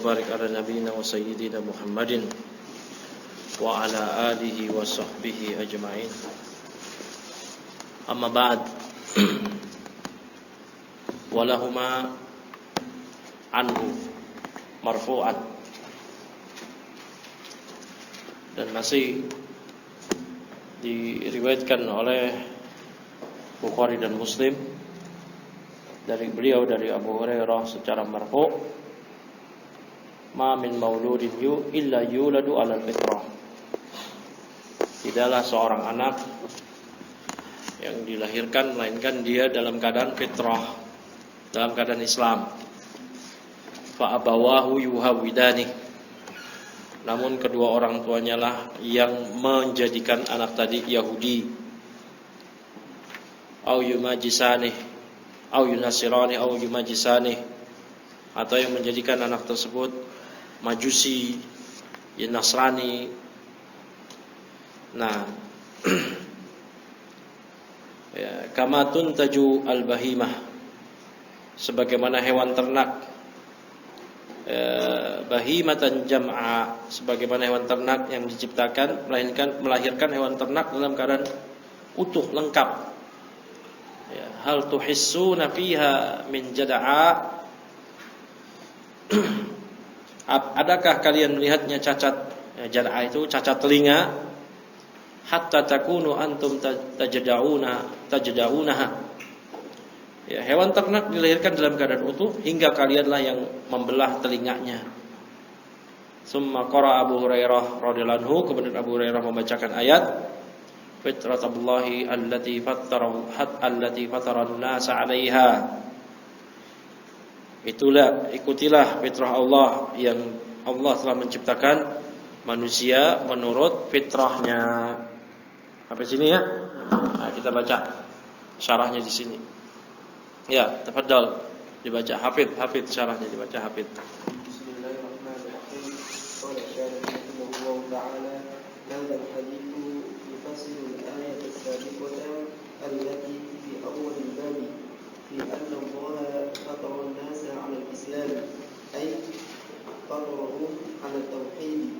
barik ala nabiyyina wa sayyidina Muhammadin wa ala alihi wa sahbihi ajma'in. Amma ba'd. Walahuma anhu marfu'an. Dan masih diriwayatkan oleh Bukhari dan Muslim dari beliau, dari Abu Hurairah secara marfu', ma min mauludin illa yuladu 'alal fitrah. Tidaklah seorang anak yang dilahirkan melainkan dia dalam keadaan fitrah, dalam keadaan Islam. Fa abawahu yuhawidani. Namun kedua orang tuanya lah yang menjadikan anak tadi Yahudi, au yumajisani, au yunasirani, au yumajisani, atau yang menjadikan anak tersebut Majusi, ya Nasrani. Nah, ya, kama tuntaju al-bahimah, sebagaimana hewan ternak, bahimatan jam'a, sebagaimana hewan ternak yang diciptakan melahirkan hewan ternak dalam keadaan utuh, lengkap. Ya, hal tuhissuna fiha min jada'a, adakah kalian melihatnya cacat? Jada'a itu cacat telinga. Hatta takunu antum tajda'unaha. Ya, hewan ternak dilahirkan dalam keadaan utuh hingga kalianlah yang membelah telinganya. Summa qara Abu Hurairah radhiyallahu anhu, kemudian Abu Hurairah membacakan ayat fitratallahi allati fataran nasa 'alaiha. Ikutilah fitrah Allah yang Allah telah menciptakan manusia menurut fitrahnya. Sampai sini ya. Nah, kita baca syarahnya di sini. Ya, tafadhal dibaca Hafidz syarahnya dibaca Hafidz. Bismillahirrahmanirrahim. Qala syarihullah ta'ala hadzal haditsu yufassiru al-ayat as-sabiqah allati fi awwal al-bab fi anna Allah fatara an-nasa 'ala al-islam ay fatarahum 'ala at-tauhid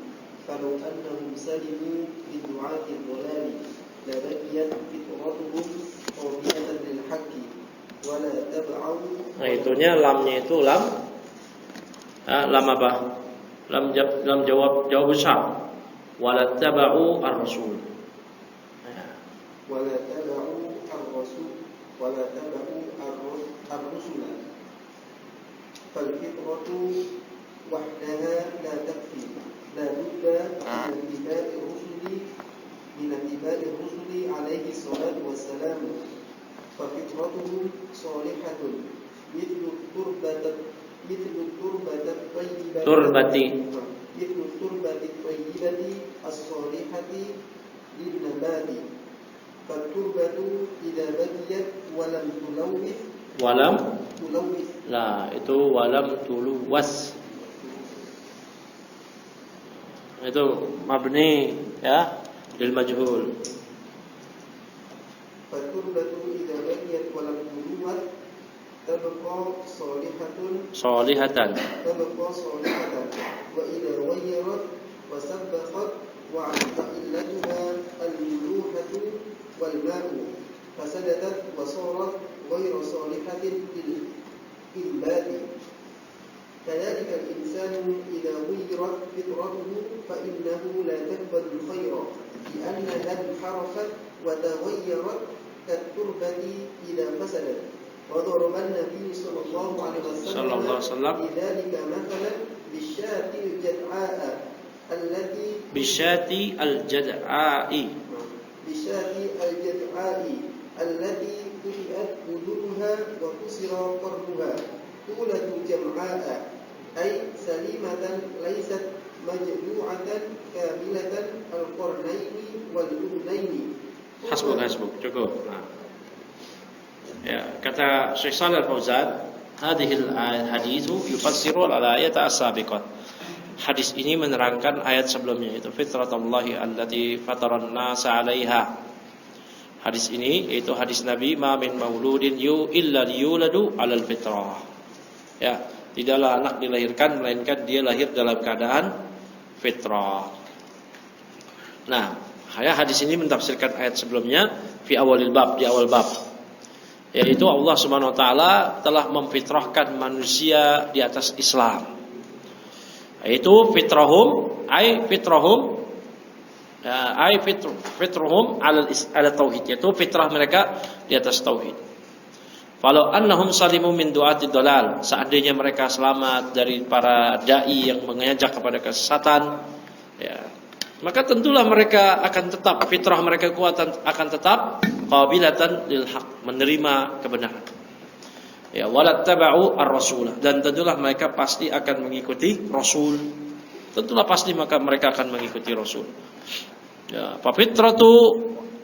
falau annahum salimu li du'ati ad-dhalal la baqiyat fitratuhum qawiyatan lil haqqi wala tab'u. Nah, itunya lamnya itu lam apa? Lam jawab besar. Wala tab'u ar-rasul. Wala tab'u ar-rasul wala tab'u ar-rusul. Fal fitratu wahdaha la takfi. La budda min ittiba'i rusuli alaihi salatu wassalam. ففطرته صالحة مثل التربة الطيبة الصالحة للنبات فالتربة إذا بقيت ولم تلوث lah itu walam tuluwas, itu mabni ya lil majhul. فالتربة إذا بقيت ولم تلوث تبقى صالحة وإذا غيرت وسبخت وعلت علتها الملوحة والماء فسدت وصارت غير صالحة للإنبات. كذلك الإنسان إذا غيرت فطرته فإنه لا تقبل الخير لأنها انحرفت وتغيرت كالتربة إذا فسدت. وضرب النبي صلى الله عليه وسلم لذلك مثلا بالشاة الجدعاء التي قطعت أذنها وكسر قرنها طولة جمعاء أي سليمة ليست مجموعة كاملة القرنين والأذنين. Hasbuk, cukup. Nah. Ya, kata Syekh Shalih Al-Fauzan, hadhil haditsu yufassiru al-ayat as-sabiqah. Hadis ini menerangkan ayat sebelumnya, yaitu fitratallahi allati fataran nasa 'alaiha. Hadis ini yaitu hadis Nabi, ma min mauludin illa yuladu 'alal fitrah. Ya, Tidaklah anak dilahirkan melainkan dia lahir dalam keadaan fitrah. Nah, hadis ini mentafsirkan ayat sebelumnya fi awalil bab, di awal bab. Yaitu Allah Subhanahu wa taala telah memfitrahkan manusia di atas Islam. Yaitu fitrahum ala tauhid, yaitu fitrah mereka di atas tauhid. Falau annahum salimu min du'ati dhalal, seandainya mereka selamat dari para dai yang mengajak kepada kesesatan, ya, maka tentulah mereka akan tetap, fitrah mereka kuat akan tetap qabilatan lil haq, menerima kebenaran. Ya, walattaba'u ar-rasulah, dan tentulah mereka pasti akan mengikuti rasul. Tentulah pasti maka mereka akan mengikuti rasul. Ya, fa fitratu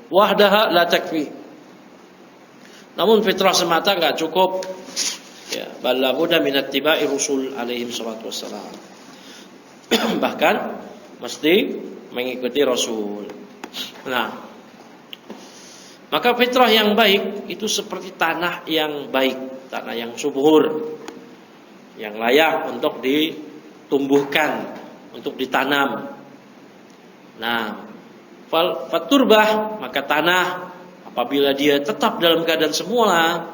wahdaha la takfi. Namun fitrah semata enggak cukup. Ya, bala budda min ittiba'i rusul alaihim salatu wassalam. Bahkan mesti mengikuti rasul. Nah, maka fitrah yang baik itu seperti tanah yang baik, tanah yang subur, yang layak untuk ditumbuhkan, untuk ditanam. Nah, faturbah, maka tanah apabila dia tetap dalam keadaan semula,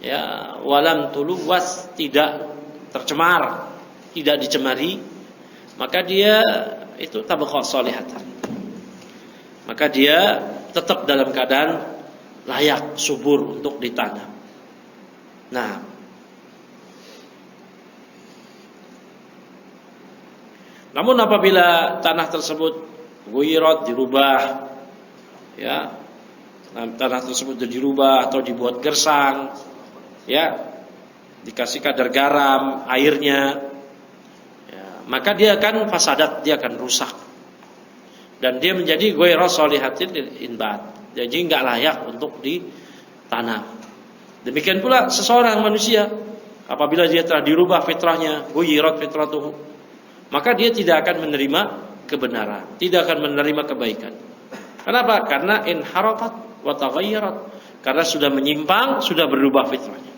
ya, walam tuluwas, tidak tercemar, tidak dicemari, maka dia itu tabaqah salihatan. Maka dia tetap dalam keadaan layak, subur untuk ditanam. Nah, namun apabila tanah tersebut guyirat, dirubah, ya, tanah tersebut dirubah atau dibuat gersang, ya, dikasih kadar garam airnya, ya, maka dia akan fasadat, dia akan rusak, dan dia menjadi ghairu shalihatin lil inbat, jadi enggak layak untuk ditanam. Demikian pula seseorang manusia apabila dia telah dirubah fitrahnya, ghuyirat fitratuhu, maka dia tidak akan menerima kebenaran, tidak akan menerima kebaikan. Kenapa? Karena inharafat wa taghayyarat, karena sudah menyimpang, sudah berubah fitrahnya.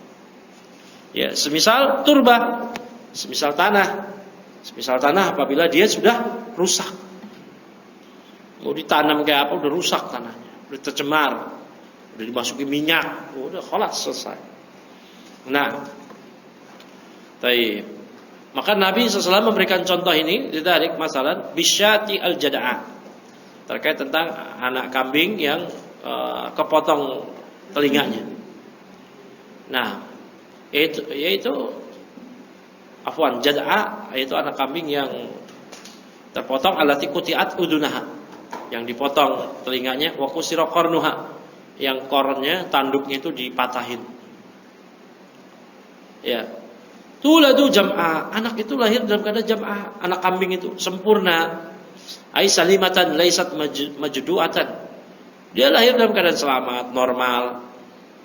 Ya, semisal turbah, semisal tanah apabila dia sudah rusak, mau ditanam kayak apa udah rusak tanahnya, udah tercemar, udah dimasuki minyak, udah khalas, selesai. Nah, baik. Maka Nabi SAW memberikan contoh ini dari masalah bisyati al-jada'ah, terkait tentang anak kambing yang kepotong telinganya. Nah, yaitu jada'ah, yaitu anak kambing yang terpotong, allati quti'at udunaha, yang dipotong telinganya, wa qusira qarnuha, yang koronnya, tanduknya itu dipatahin. Ya. Tuladu jam'a, anak itu lahir dalam keadaan jam'ah, anak kambing itu sempurna. Ai salimatan laisat majdu'atan. Dia lahir dalam keadaan selamat, normal,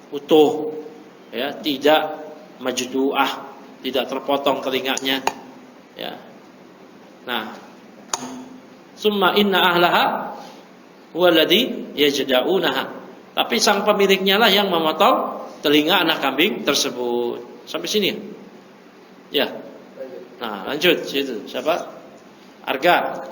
utuh, ya, tidak majdu'ah, tidak terpotong telinganya, ya. Nah, summa inna ahlaha huwaladzi yajda'unaha. Tapi sang pemiliknya lah yang memotong telinga anak kambing tersebut. Sampai sini ya. Nah, lanjut situ. Siapa? Arga.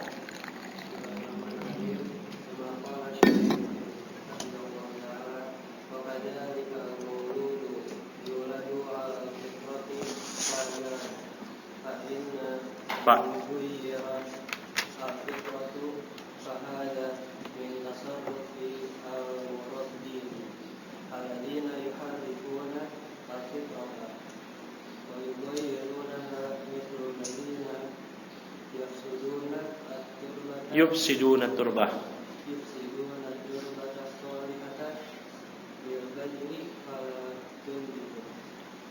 Pak. Yufsiduna turbah.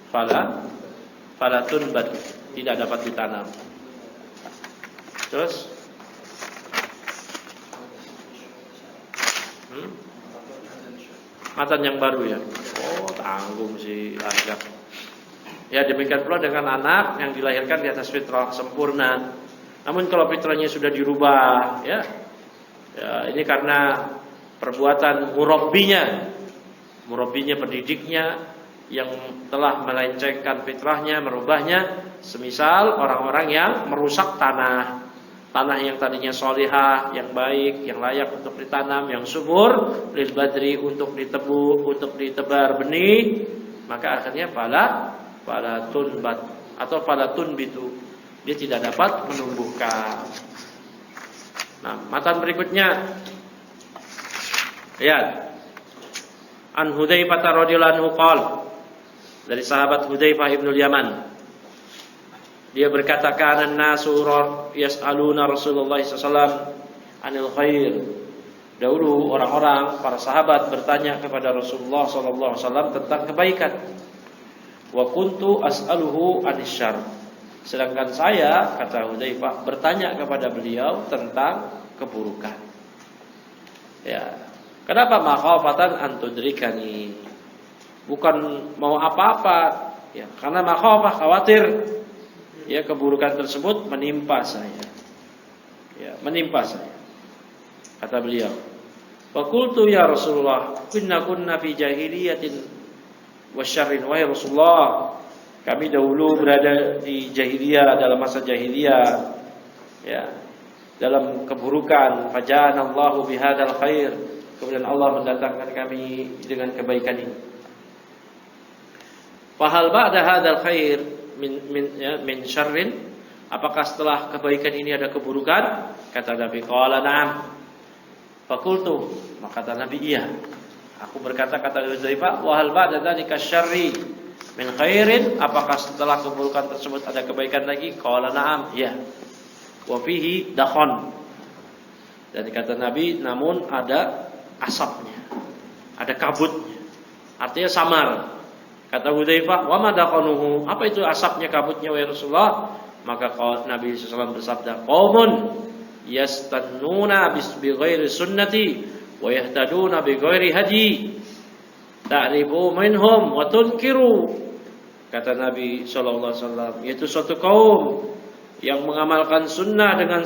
Fala tunbat, tidak dapat ditanam. Terus matan yang baru ya. Oh, tanggung si Arga. Ya, demikian pula dengan anak yang dilahirkan di atas fitrah sempurna. Namun kalau fitrahnya sudah dirubah, ya ini karena perbuatan murabbinya, pendidiknya yang telah melencengkan fitrahnya, merubahnya, Semisal orang-orang yang merusak tanah yang tadinya solihah, yang baik, yang layak untuk ditanam, yang subur, lil badri untuk ditebar benih, maka akhirnya fala tunbat atau fala tunbitu, dia tidak dapat menumbuhkan. Nah, matan berikutnya, lihat, an Hudzaifah radhiyallahu anhu qala, dari sahabat Hudzaifah ibnul Yaman, dia berkata, kana nasu yas'aluna Rasulullah sallallahu anil khair. Dahulu orang-orang, para sahabat bertanya kepada Rasulullah sallallahu alaihi wasallam tentang kebaikan. Wa kuntu as'aluhu anis syarr. Sedangkan saya, kata Hudzaifah, bertanya kepada beliau tentang keburukan. Ya. Kenapa makhafatan an tudrikani? Bukan mau apa-apa, ya, karena makhafah, khawatir ya keburukan tersebut menimpa saya. Ya, menimpa saya. Kata beliau, "Wa qultu ya Rasulullah, kunna fi jahiliyatin wa syarrin." Wahai Rasulullah, kami dahulu berada di jahiliyah, dalam masa jahiliyah, ya, dalam keburukan. Faja'ana Allahu bihadzal khair. Kemudian Allah mendatangkan kami dengan kebaikan ini. Fahal ba'da hadzal khair min syarrin? Apakah setelah kebaikan ini ada keburukan? Kata Nabi, qala na'am. Fakultu, maka kata Nabi, iya. Aku berkata, kata Hudzaifah, wa hal ba'da dzalika syarri min khairin? Apakah setelah keburukan tersebut ada kebaikan lagi? Qala na'am, iya. Wa fihi dakhon. Dan kata Nabi, namun ada asapnya, ada kabutnya, artinya samar. Kata Hudzaifah, wa ma dakhanuhu? Apa itu asapnya, kabutnya, wahai Rasulullah? Maka Nabi SAW bersabda, qaumun yastannuna bi ghairi sunnati wa yahtaduna bi ghairi hadi ta'rifu minhum wa tunkiru. Kata Nabi SAW, yaitu suatu kaum yang mengamalkan sunnah dengan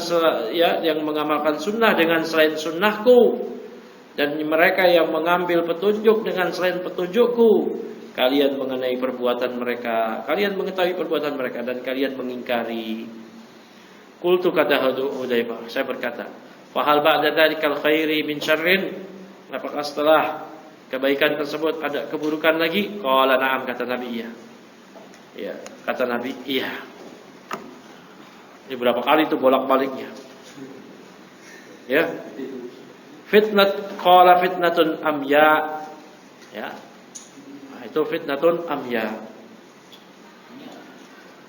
selain sunnahku, dan mereka yang mengambil petunjuk dengan selain petunjukku. Kalian mengenai perbuatan mereka, kalian mengetahui perbuatan mereka, dan kalian mengingkari. Qultu, kata Hudzaifah, saya berkata, fahal ba'da dzalikal khairi min syarrin? Apakah setelah kebaikan tersebut ada keburukan lagi? Qala na'am, kata Nabi, iya. Ya, kata Nabi, iya. Ini berapa kali itu bolak-baliknya? Ya. Qala fitnatun amya. Ya. Nah, itu fitnatun amya.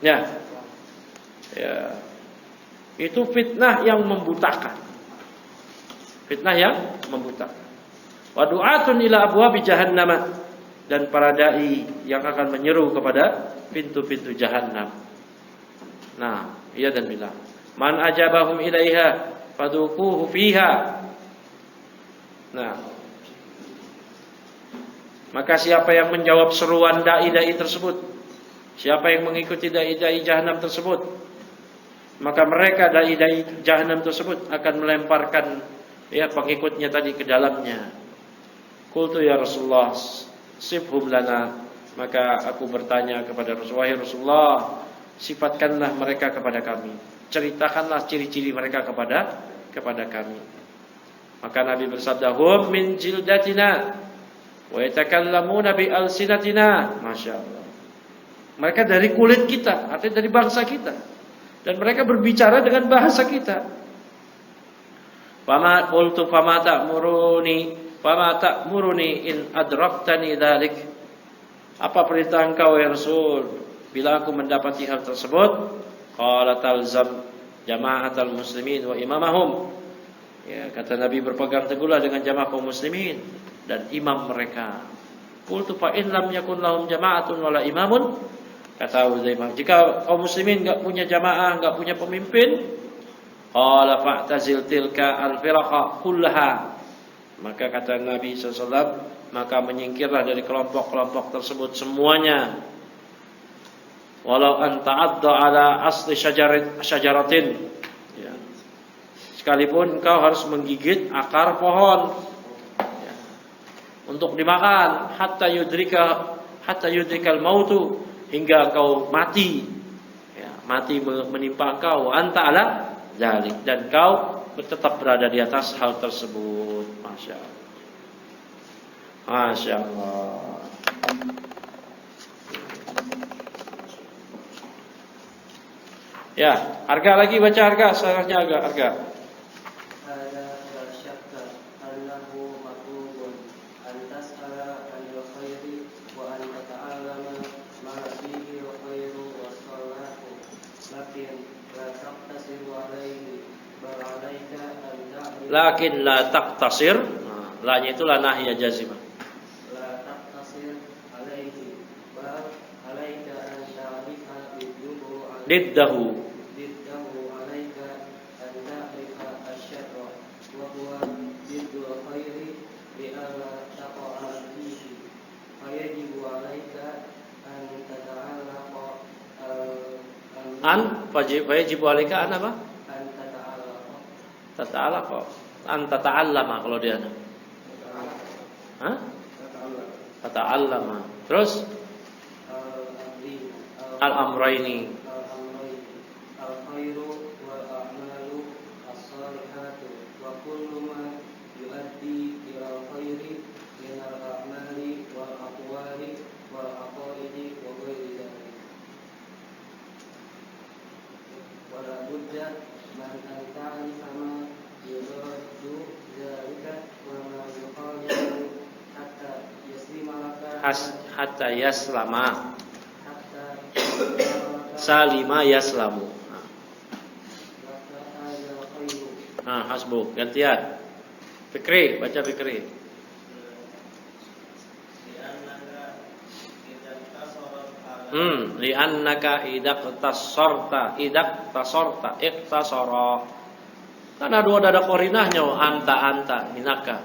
Ya. Ya. Itu fitnah yang membutakan. Fitnah yang membutakan. Wa du'atun ila abwabi jahannam, dan para dai yang akan menyeru kepada pintu-pintu jahannam. Nah, ia dan bilang, man ajabahum ilaiha faduquhu fiha. Nah, maka siapa yang menjawab seruan dai-dai tersebut, siapa yang mengikuti dai-dai jahannam tersebut, maka mereka dai-dai jahannam tersebut akan melemparkan ya pengikutnya tadi ke dalamnya. Qultu ya Rasulullah, sifhum lana. Maka aku bertanya kepada Rasulullah, sifatkanlah mereka kepada kami, ceritakanlah ciri-ciri mereka kepada kami. Maka Nabi bersabda, hum min jildatina wa yatakallamuna bi alsinatina. Masya Allah. Mereka dari kulit kita, artinya dari bangsa kita, dan mereka berbicara dengan bahasa kita. Fama qultu fama ta'muruni in adraktani dzalik. Apa perintah engkau ya Rasul bila aku mendapati hal tersebut? Qala talzam jama'atal muslimin wa imamahum. Ya, kata Nabi, berpegang teguhlah dengan jamaah kaum muslimin dan imam mereka. Qultu fa in lam yakun lahum jama'atun wala imamun. Kata Hudzaifah, jika kaum muslimin enggak punya jamaah, enggak punya pemimpin, qala fa'tazil tilka al-firaqa kullaha. Maka kata Nabi SAW, maka menyingkirlah dari kelompok-kelompok tersebut semuanya. Walau anta adda ala asli syajaratin, ya. Sekalipun engkau harus menggigit akar pohon, ya, untuk dimakan, hatta yudrikal mautu, hingga engkau mati, ya. mati menimpa engkau, anta ala dzalik, dan kau tetap berada di atas hal tersebut. Masya Allah. Masya Allah. Ya, harga lagi, baca harga, syaratnya harga. Lakin la taqtasir. La-nya itu la nahiyah jazimah. La taqtasir alaihi bal alaika an ta'rifa Diddahu alaika an ta'rifa asy-syarra wa huwa diddul khairi bi alla taqa'a fihi fayajibu alaika an tata'allaqa fayajibu alaika an apa? An tata'allaqa Tata'allaqa an tata'allama kalau dia. Hah? Tata'allama. Terus al-amraini. Al-khairu wal a'malu as-salihatu wa kullu ma yuaddi ila al-khairi min al-a'mali wal aqwali wal aqaidi wa ghairi dzalik. Wa la budda man an ta'rifa ma yuraddu dzalika wa ma yuqalu hatta yaslima laka Hatta yaslama. Salima yaslamu. Hasbuk. Gantian. Fikri, baca Fikri. Li'annaka idaqtasarta iqtasara. Kan ada dua dada korinahnya, anta minaka.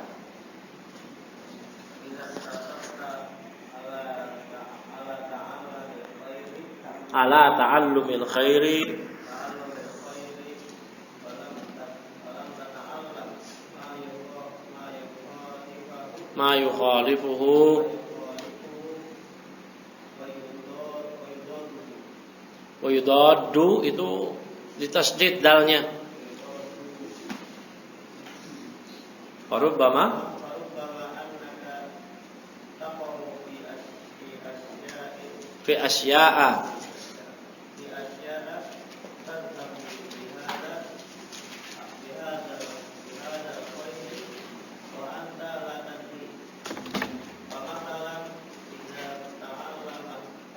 Ala ta'allumil khairi ma yukhalifuhu wa yudaddu, itu ditasdid dalnya. Farubbama fi asya'a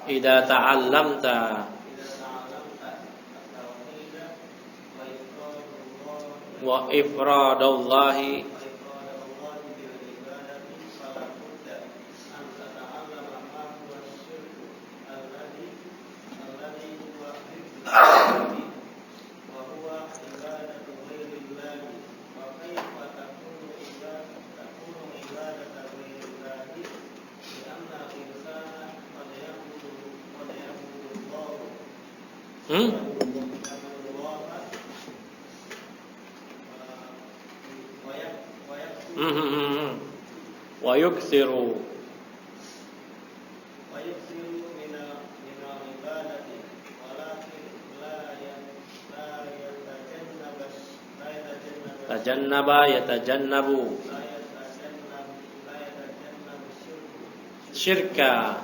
idza ta'allamta wa ifradallahi wa yukthiru yatajannabu syirka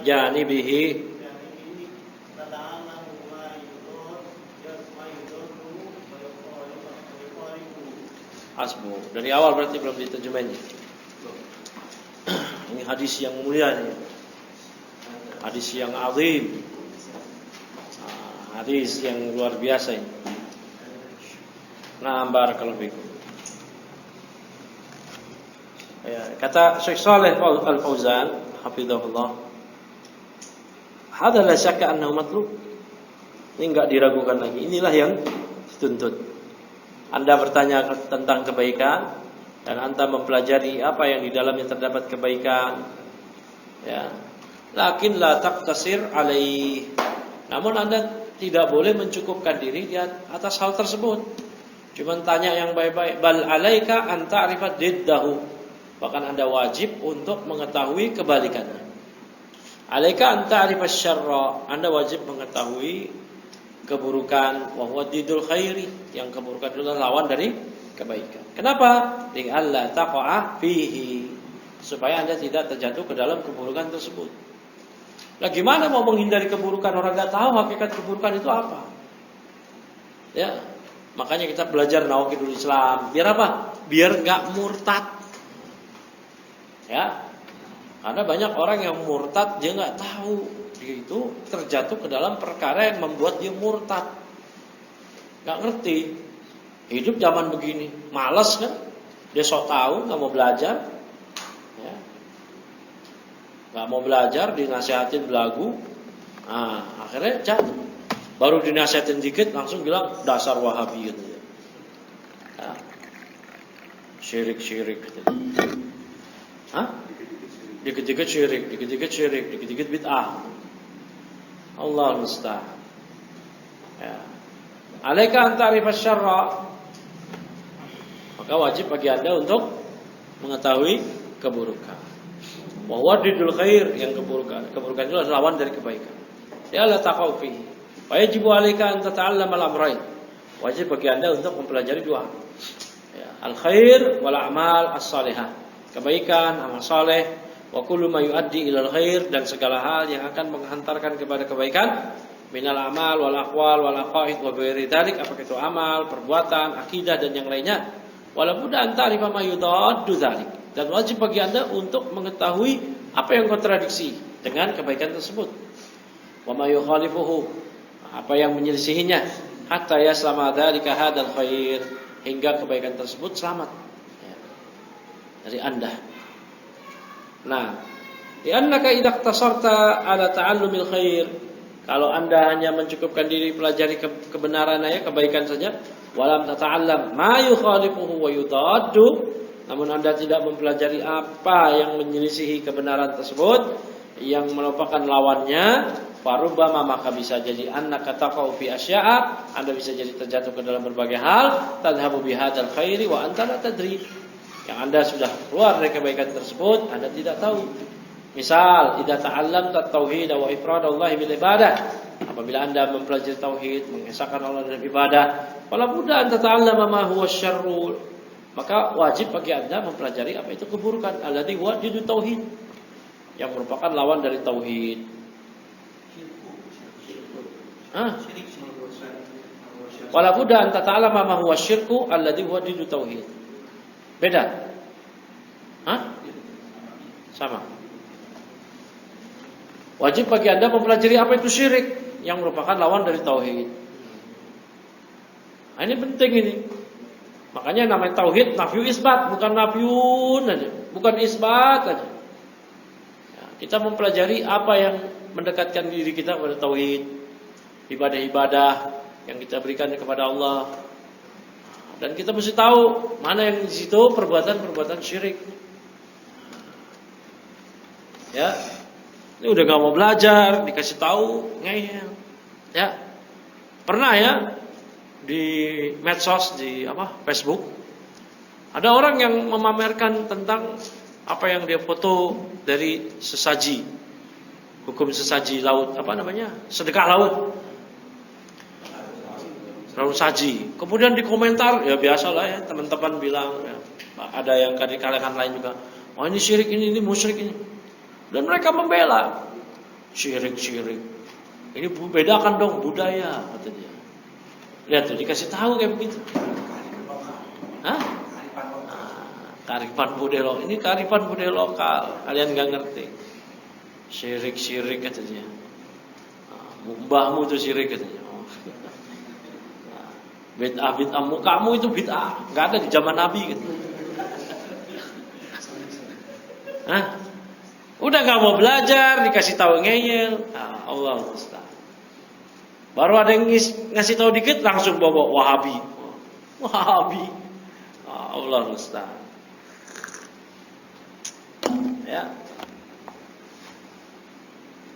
janibihi. Hasbu. Dari awal berarti belum diterjemahnya. Ini hadis yang mulia nih. Hadis yang azim. Hadis yang luar biasa ini. Nah, barakallahu fikum. Ya, kata Syekh Shalih Al-Fauzan, hafizahullah, "Hadza la syakka annahu matlub." Ini enggak diragukan lagi. Inilah yang dituntut. Anda bertanya tentang kebaikan dan Anda mempelajari apa yang di dalamnya terdapat kebaikan. Ya. Lakin la taqtasir alaih. Namun Anda tidak boleh mencukupkan diri di atas hal tersebut. Cuman tanya yang baik-baik. Bal alaika an ta'rifa diddahu. Bahkan Anda wajib untuk mengetahui kebalikannya. Alaika an ta'rifa syarra. Anda wajib mengetahui keburukan, wa huwa didul khairi, yang keburukan itu adalah lawan dari kebaikan. Kenapa? Li'alla taqa'a fihi, supaya Anda tidak terjatuh ke dalam keburukan tersebut. Lah gimana mau menghindari keburukan, orang enggak tahu hakikat keburukan itu apa? Ya, makanya kita belajar nawaqidul Islam. Biar apa? Biar enggak murtad. Ya. Karena banyak orang yang murtad dia enggak tahu. Dia itu terjatuh ke dalam perkara yang membuat dia murtad. Gak ngerti. Hidup zaman begini, malas kan? Dia sok tahu, gak mau belajar. Ya. Gak mau belajar, dinasihatin belagu. Nah, akhirnya jatuh. Baru dinasihatin dikit langsung bilang dasar Wahabi gitu. Ya. Syirik gitu. Hah? Dikit-dikit syirik, dikit-dikit syirik, dikit-dikit bid'ah. Allah musta'an. Ya. Alaika an ta'rifa syarra. Maka wajib bagi Anda untuk mengetahui keburukan. Wa huwa didul khair, yang keburukan. Keburukan itu adalah lawan dari kebaikan. Ya la taqau fihi. Wa yajibu alaika an tata'allam al-amrayn. Wajib bagi Anda untuk mempelajari dua hal. Ya, al-khair wal a'mal as-salihah. Kebaikan, amal saleh. Wa kullu ma yuaddi ilal khair, dan segala hal yang akan menghantarkan kepada kebaikan, minal amal wal aqwal wal aqaid wa ghairi dzalik, apakah itu amal, perbuatan, akidah dan yang lainnya. Walaupun anta arifa ma yudaddu dzalik, dan wajib bagi Anda untuk mengetahui apa yang kontradiksi dengan kebaikan tersebut. Wa ma yukhalifuhu, apa yang menyelisihinya, hatta yaslama dzalika hadzal khair, hingga kebaikan tersebut selamat ya, dari Anda. Nah, li'annaka idza ikhtasarta ala ta'allumil khair, kalau Anda hanya mencukupkan diri pelajari kebenaran aja, kebaikan saja, walam tata'allam ma yukhalifuhu wa yudaddu, namun Anda tidak mempelajari apa yang menyelisihi kebenaran tersebut, yang merupakan lawannya, farubama, maka bisa jadi annaka taqau fi asya'a, Anda bisa jadi terjatuh ke dalam berbagai hal, tadhhabu bihadzal khairi wa anta la tadri, yang Anda sudah keluar dari kebaikan tersebut, Anda tidak tahu. Misal, idza ta'allamta tauhid wa ifradallahi bil ibadah, apabila Anda mempelajari tauhid, mengesahkan Allah dalam ibadah, fala budda an tata'allama ma huwa syarrul, maka wajib bagi Anda mempelajari apa itu keburukan, alladzi huwa diddu tauhid, yang merupakan lawan dari tauhid. Fala budda an tata'allama ma huwa syirku alladzi huwa diddu tauhid. Beda? Hah? Sama. Wajib bagi Anda mempelajari apa itu syirik, yang merupakan lawan dari tauhid. Nah, ini penting ini. Makanya namanya tauhid nafyu isbat, bukan nafyun aja, bukan isbat aja. Ya, kita mempelajari apa yang mendekatkan diri kita kepada tauhid, ibadah-ibadah yang kita berikan kepada Allah. Dan kita mesti tahu mana yang di situ perbuatan-perbuatan syirik. Ya, ini udah gak mau belajar, dikasih tahu ngeyel. Ya, pernah ya di medsos, di Facebook, ada orang yang memamerkan tentang apa yang dia foto dari sesaji, hukum sesaji laut, sedekah laut. Lalu saji. Kemudian di komentar, ya biasalah ya, teman-teman bilang ya, ada yang dari kalangan lain juga, oh ini syirik, ini musyrik ini. Dan mereka membela syirik. Ini bedakan dong budaya, kata dia. Lihat tuh, dikasih tahu kayak begitu. Hah? Kearifan budaya lokal. Ini kearifan budaya lokal. Kalian nggak ngerti. Syirik kata dia. Mbahmu tuh syirik katanya. Bid'ah, kamu itu bid'ah, nggak ada di zaman Nabi gitu. Hah? Udah nggak mau belajar, dikasih tahu ngeyel. Allah Ustaz. Baru ada yang ngasih tahu dikit langsung bawa Wahabi. Wahabi. Allah Ustaz. Ya.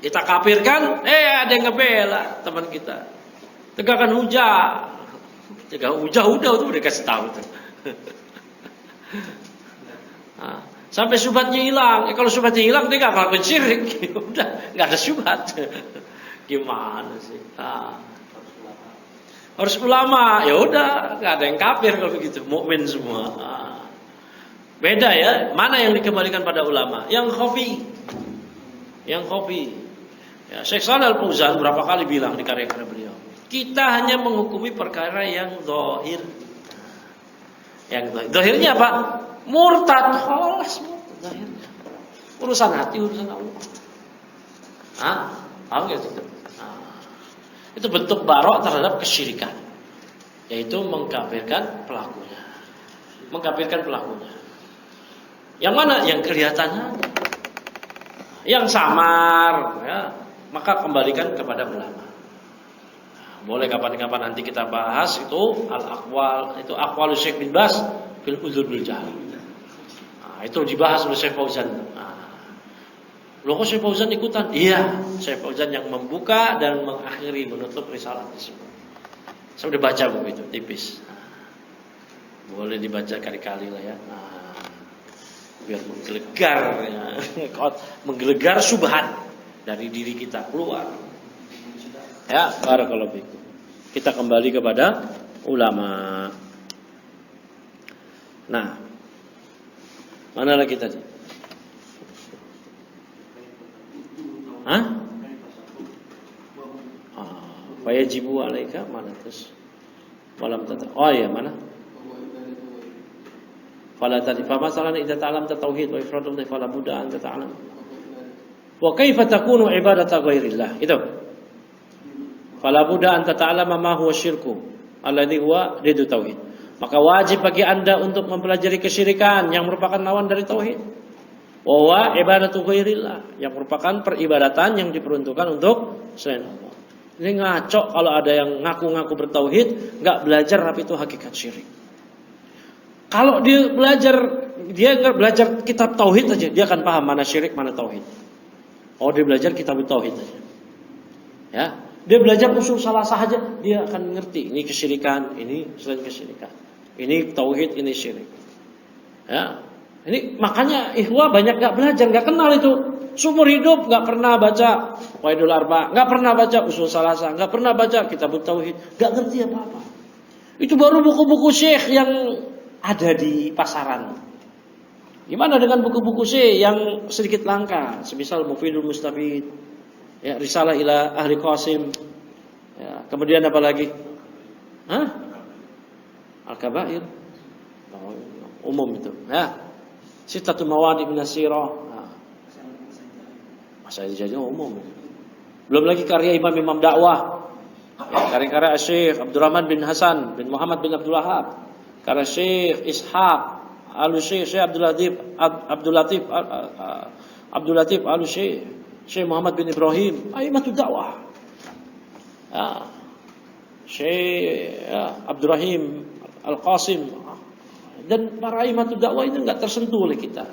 Kita kafirkan, ada yang ngebela teman kita. Tegakkan hujah. Tegak hujah udah tuh dikasih tahu tuh. Sampai syubhatnya hilang. Kalau syubhatnya hilang dia nggak akan syirik. Udah nggak ada syubhat. Gimana sih? Harus ulama. Ya udah nggak ada yang kafir kalau begitu. Mukmin semua. Beda ya. Mana yang dikembalikan pada ulama? Yang khafi. Ya, Syekh Shalal Al-Fauzan berapa kali bilang di karya-karya beliau. Kita hanya menghukumi perkara yang zahir. Yang zahirnya apa? Murtad, khalas zahirnya. Urusan hati, urusan Allah. Paham gak itu? Itu bentuk barok terhadap kesyirikan, yaitu mengkafirkan pelakunya. Yang mana? Yang kelihatannya, yang samar, ya, maka kembalikan kepada ulama. Boleh kapan-kapan nanti kita bahas itu al-aqwal, itu aqwalus Syekh bin Baz fil uzur bil jahl. Itu dibahas oleh Syekh Fauzan. Loh kok Syekh Fauzan ikutan? Iya, Syekh Fauzan yang membuka dan mengakhiri, menutup risalah tersebut. Saya sudah baca buku itu, tipis. Boleh dibaca kali-kali lah ya. Biar menggelegar, ya. Menggelegar subhat dari diri kita keluar. Ya, barakallahu fikum. Kita kembali kepada ulama. Nah, mana lagi tadi? Fayajibu alaika mana terus? Walam tata. Oh iya, mana? Fala tadi. Fa masalan idza ta'lamta tauhid wa ifradul fala budda an tata'lam. Wa kaifa takunu ibadata ghairillah? Itu. Fala budda an tata'lama ma huwa syirku alladhi huwa didu tauhid. Maka wajib bagi Anda untuk mempelajari kesyirikan yang merupakan lawan dari tauhid. Wa huwa ibadatu ghairillah, yang merupakan peribadatan yang diperuntukkan untuk selain Allah. Ini ngaco kalau ada yang ngaku-ngaku bertauhid, nggak belajar apa itu hakikat syirik. Kalau dia nggak belajar kitab tauhid aja, dia akan paham mana syirik, mana tauhid. Oh, dia belajar kitab tauhid aja. Ya, dia belajar usul salasah aja, dia akan ngerti ini kesyirikan, ini selain kesyirikan. Ini tauhid, ini syirik. Ya, ini makanya ikhwah banyak nggak belajar, nggak kenal itu. Seumur hidup nggak pernah baca Qawaidul Arba, nggak pernah baca usul salasah, nggak pernah baca kitab tauhid, nggak ngerti apa-apa. Itu baru buku-buku syekh yang ada di pasaran. Gimana dengan buku-buku syekh yang sedikit langka, semisal Mufidul Mustafid, ya, Risalah ila Ahli Qasim, ya, kemudian apa lagi? Al-Kabair, umum itu. Ya, Sittatul Mawadi min As-Sirah. Masa jadi umum. Belum lagi karya imam-imam dakwah. Ya, karya-karya Syekh Abdurrahman bin Hasan bin Muhammad bin Abdul Wahab, karya Syekh Ishaq Al-Syekh, Syekh Abdul Latif Al-Syekh, Syekh Muhammad bin Ibrahim, aimatud dakwah. Ya. Syekh Abdurrahim Al-Qasim dan para aimatud dakwah ini enggak tersentuh oleh kita.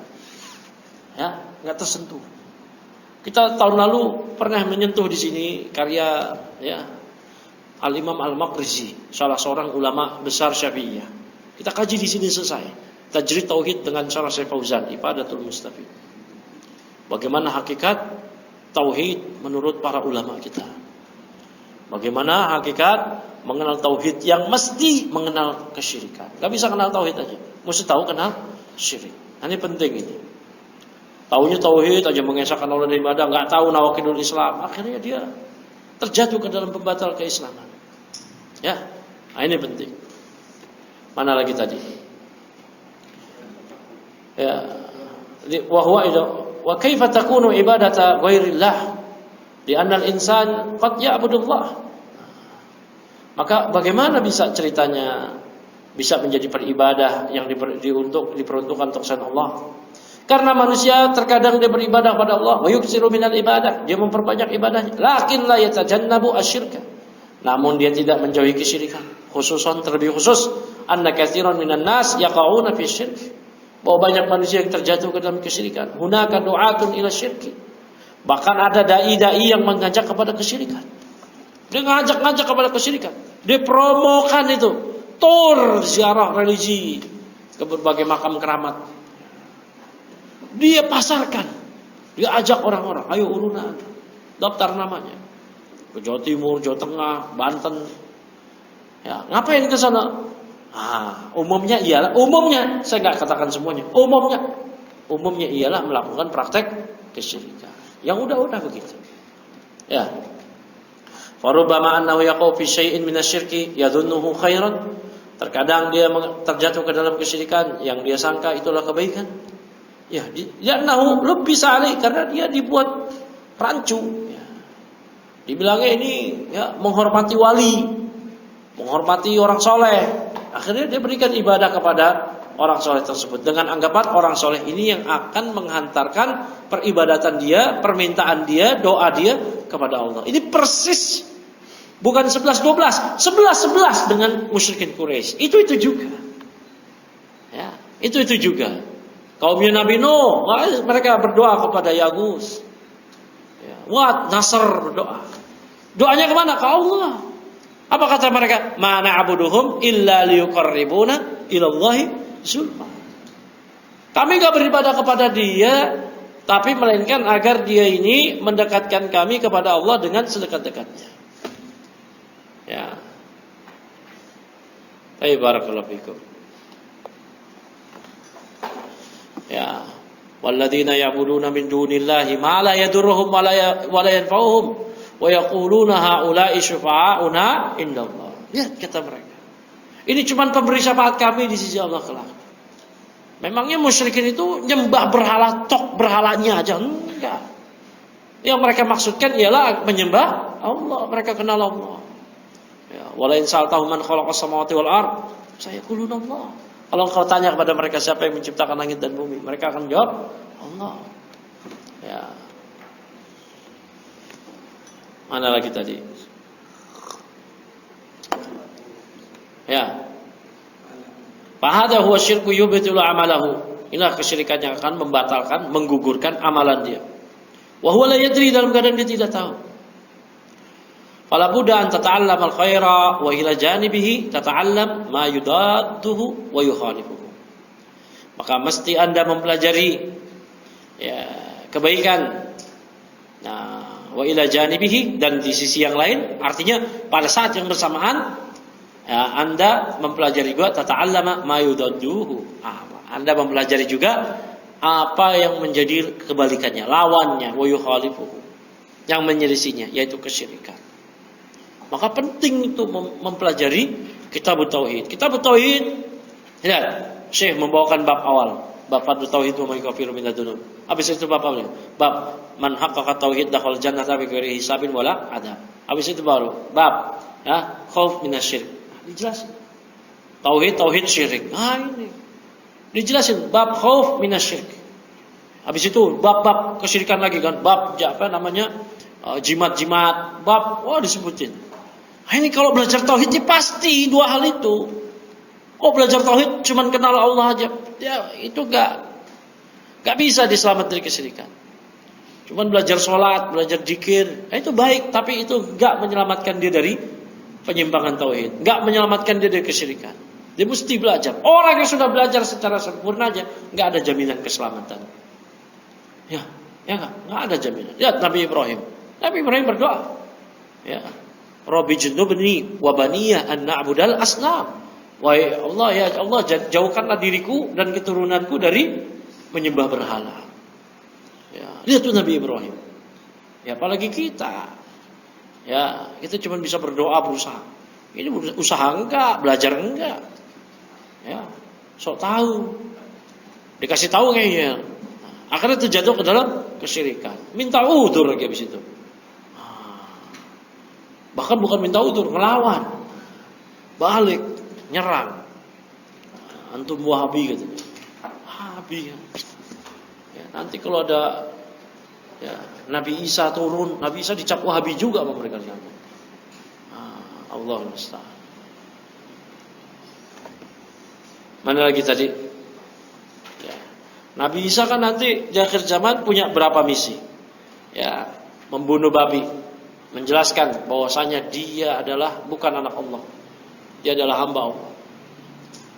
Ya, enggak tersentuh. Kita tahun lalu pernah menyentuh di sini karya ya Al-Imam Al-Maqrizi, salah seorang ulama besar Syafi'iyah. Kita kaji di sini selesai. Tajrid tauhid dengan cara Syekh Fauzan, Ifadatul Mustafid. Bagaimana hakikat tauhid menurut para ulama kita? Bagaimana hakikat mengenal tauhid yang mesti mengenal kesyirikan? Gak bisa kenal tauhid aja, mesti tahu kenal syirik. Ini penting ini. Taunya tauhid aja, mengesahkan Allah dari ibadah, nggak tahu nawakidul Islam, akhirnya dia terjatuh ke dalam pembatal keislaman. Ya, nah ini penting. Mana lagi tadi? Ya, wa kaifa takunu ibadata ghairillah? Di anna al-insan qad ya'budullah. Maka bagaimana bisa ceritanya bisa menjadi beribadah yang diperuntukkan untuk selain Allah? Karena manusia terkadang dia beribadah pada Allah, wa yuksiru minal ibadah, dia memperbanyak ibadahnya. Lakin la yatajannabu asyirka. Namun dia tidak menjauhi kesyirikan. Khususan terlebih khusus, anna katsiran minan nas yaqauna fi syirk. Bahwa banyak manusia yang terjatuh ke dalam kesyirikan. Hunaka du'atun ila syirki. Bahkan ada dai-dai yang mengajak kepada kesyirikan. Dia ngajak-ngajak kepada kesyirikan. Dia promokan itu. Tur ziarah religi ke berbagai makam keramat. Dia pasarkan. Dia ajak orang-orang, ayo urunan. Daftar namanya. Ke Jawa Timur, Jawa Tengah, Banten. Ya, ngapain ke sana? Umumnya saya nggak katakan semuanya. Umumnya ialah melakukan praktek kesyirikan. Yang udah begitu. Ya. Farubbama annahu yaqau fi syai'in minasyirki yadhunnuhu khairan. Terkadang dia terjatuh ke dalam kesyirikan yang dia sangka itulah kebaikan. Ya, nahu lebih saleh karena dia dibuat rancu. Ya. Dibilangnya ini ya menghormati wali, menghormati orang soleh. Akhirnya dia berikan ibadah kepada orang soleh tersebut dengan anggapan orang soleh ini yang akan menghantarkan peribadatan dia, permintaan dia, doa dia kepada Allah. Ini persis bukan 11-12, 11-11 dengan musyrikin Quraisy. Itu juga. Ya, itu juga. Kaumnya Nabi Nuh, mereka berdoa kepada Yagus. Ya, Wat, Nasr berdoa. Doanya kemana? Ke Allah. Apa kata mereka? Ma na'buduhum illa liyuqarribuna ilallahi zulfa. Kami enggak beribadah kepada dia, tapi melainkan agar dia ini mendekatkan kami kepada Allah dengan sedekat-dekatnya. Ya. Baik, barakallahu fikum. Ya, walladzina ya'buduna min dunillahi ma la yadurruhum wa la yanfa'uhum wa yaquluna haula'i syufa'auna indallah. Lihat kata mereka. Ini cuma pemberi syafaat kami di sisi Allah kelak. Memangnya musyrikin itu nyembah berhala, tok berhalanya aja? Enggak. Yang mereka maksudkan ialah menyembah Allah, mereka kenal Allah. Ya, wala in sa'altahum man khalaqas samawati wal ard, sayaquluna Allah. Kalau kau tanya kepada mereka siapa yang menciptakan langit dan bumi, mereka akan jawab Allah. Ya. Mana lagi tadi? Ya. Fahadha huwa syirku yubtilu amalahu. Inilah kesyirikan yang akan membatalkan, menggugurkan amalan dia. Wa huwa la yadri, dalam keadaan dia tidak tahu. Fala budda an tata'allam al-khaira wa ila janibihi tata'allam ma yudadduhu wa yukhalifuhu. Maka mesti Anda mempelajari ya, kebaikan. Nah, wa ila janibihi, dan di sisi yang lain, artinya pada saat yang bersamaan ya, Anda mempelajari juga tata'allama ma yudadduhu. Anda mempelajari juga apa yang menjadi kebalikannya, lawannya, wa yukhalifuhu, yang menyelisihinya, yaitu kesyirikan. Maka penting itu mempelajari Kitabut Tauhid. Kitabut Tauhid, ya, Syekh membawakan bab awal, bab Fadlul Tauhid wa yukafiru minadz dzunub. Habis itu bab apa? Bab man haqqaqa tauhid dakhal jannata bi ghairi hisabin wala adab. Habis itu baru bab ya, khauf minasyirik. Dijelasin. Tauhid syirik. Ini. Dijelasin bab khauf minasyirik. Habis itu bab kesyirikan lagi kan, bab apa namanya? Jimat-jimat, bab disebutin. Ini kalau belajar tauhid ya pasti dua hal itu. Belajar tauhid cuman kenal Allah aja, ya itu enggak bisa diselamat dari kesyirikan. Cuman belajar sholat, belajar zikir, itu baik, tapi itu enggak menyelamatkan dia dari penyimpangan tauhid, enggak menyelamatkan dia dari kesyirikan. Dia mesti belajar. Orang yang sudah belajar secara sempurna aja enggak ada jaminan keselamatan. Ya enggak ada jaminan. Lihat Nabi Ibrahim berdoa. Ya. Rabbi junubni wa baniya an na'budal asnam. Wahai Allah, ya Allah, jauhkanlah diriku dan keturunanku dari menyembah berhala. Ya, lihat tuh Nabi Ibrahim. Ya, apalagi kita. Ya, kita cuma bisa berdoa, berusaha. Ini usaha enggak, belajar enggak. Ya, sok tahu. Dikasih tahu kayaknya. Akhirnya terjatuh ke dalam kesyirikan. Minta udzur lagi habis itu. Bahkan bukan minta udzur, ngelawan. Balik, nyerang. Antum Wahabi katanya. Wahabi. Nanti kalau ada ya, Nabi Isa turun, Nabi Isa dicap Wahabi juga sama mereka di sana. Allah musta'an. Mana lagi tadi? Ya. Nabi Isa kan nanti di akhir zaman punya berapa misi? Ya, membunuh babi, menjelaskan bahwasanya dia adalah bukan anak Allah. Dia adalah hamba Allah.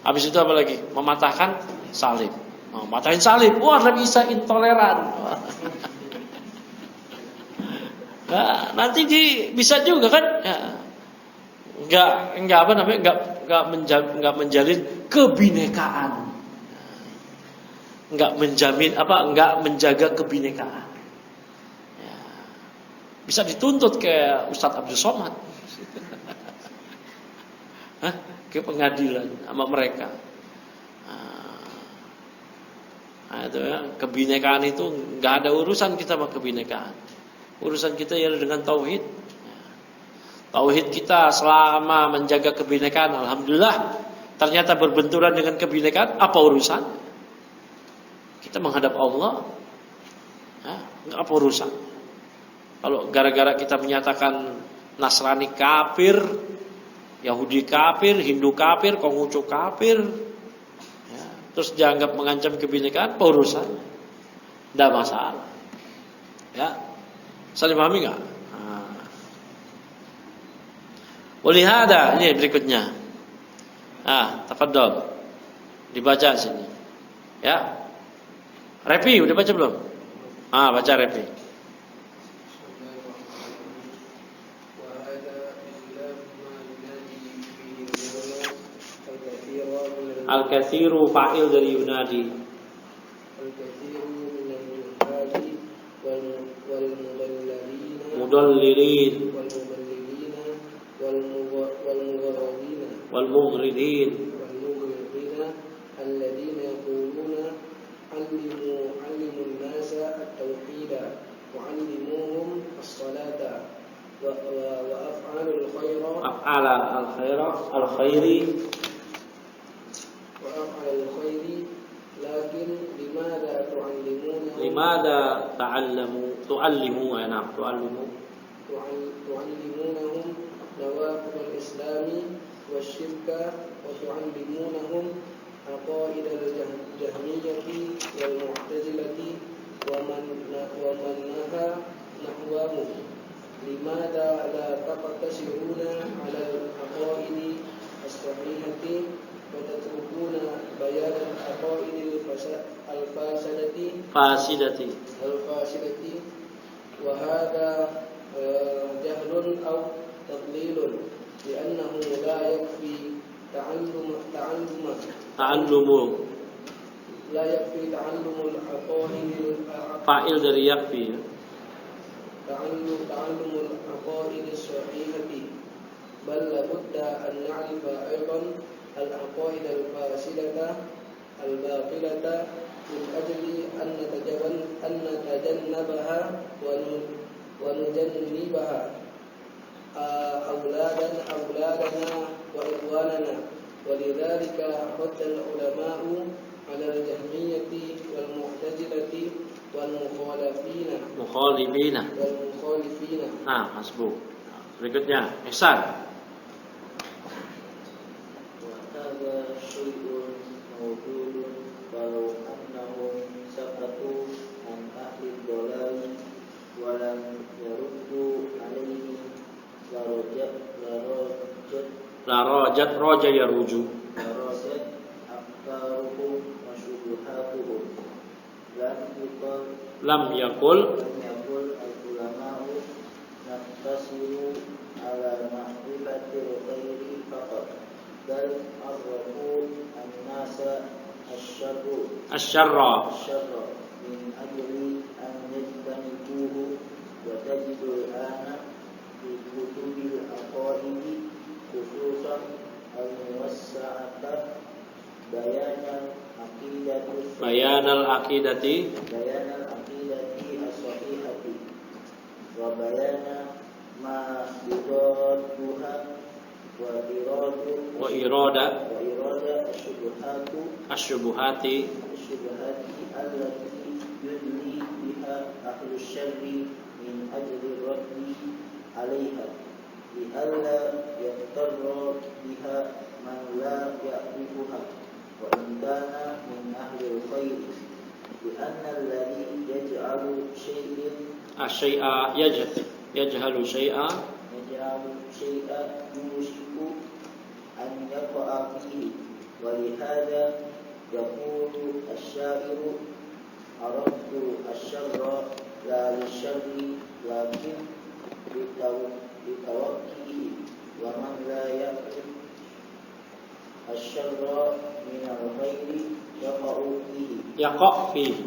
Habis itu apa lagi? Mematahkan salib. Matahin salib. Wah, Nabi Isa intoleran. Nah, nanti bisa juga kan? Ya. Enggak apa namanya? Enggak menjalin kebinekaan. Enggak menjamin apa? Enggak menjaga kebinekaan. Ya. Bisa dituntut kayak Ustadz Abdul Somad. Ke pengadilan sama mereka. Nah, itu ya, kebinekaan itu enggak ada urusan kita sama kebinekaan. Urusan kita ya dengan tauhid. Tauhid kita selama menjaga kebinekaan, alhamdulillah. Ternyata berbenturan dengan kebinekaan, apa urusan? Kita menghadap Allah, apa urusan? Kalau gara-gara kita menyatakan Nasrani kafir, Yahudi kafir, Hindu kafir, Konghucu kafir, ya, terus dianggap mengancam kebinekaan, apa urusan? Tidak masalah. Ya. Saling pahami enggak? Walihada, ini berikutnya. Tafadhol. Dibaca sini. Ya. Repi udah baca belum? Baca Repi. Al-katsiru fa'il dari yunadi. Al-katsiru minal yunadi wal mudallilin wal mughridin alladhina yaquluna allimu an-nasa at-tauhida wa 'allimuhum as-salata wa af'alul khairi lakin limada tu'allimunahum nawaqid al-islami wasyirka wa tu'allimunahum aqaid al-jahmiyati wal mu'tazilati wa man nahwahu limada la taqtasiruna 'ala al-aqaid as-sahihati وتتركون بيان العقائد الفاسدة وهذا جهل أو تضليل لأنه لا يكفي تعلم العقائد فاعل dari yakfi تعلم العقائد الصحيحة بل لابد أن نعرف أيضا العقائد الفاسدة الباطلة من أجل أن نتجنبها ونجنبها أولادنا وإخواننا ولذلك رد العلماء على الجهمية والمعتزلة والمخالفين masbuk. Berikutnya Ihsan. هذا شيء موجود ولو أنهم سقطوا عن أهل الضلال ولم يردوا عليهم لرجت أفكارهم وشبهاتهم لم يقل العلماء نقتصر على معرفة الخير فقط بل عرفوا الناس الشر من أجل أن يجتنبوه وتجد الآن في كتب العقائد خصوصا الموسعة بيان العقيدة الصحيحة وبيان ما يضادها وإرادة الشبهات التي يدلي بها أهل الشر من أجل الرد عليها لئلا يغتر بها من لا يعرفها وإن كان من أهل الخير لأن الذي يجعل يجهل شيئا يوشك أن يقع فيه ولهذا يقول الشاعر عرفت الشر لا للشر لكن لتوقيه ومن لا يعرف الشر من الخير yaqa fihi.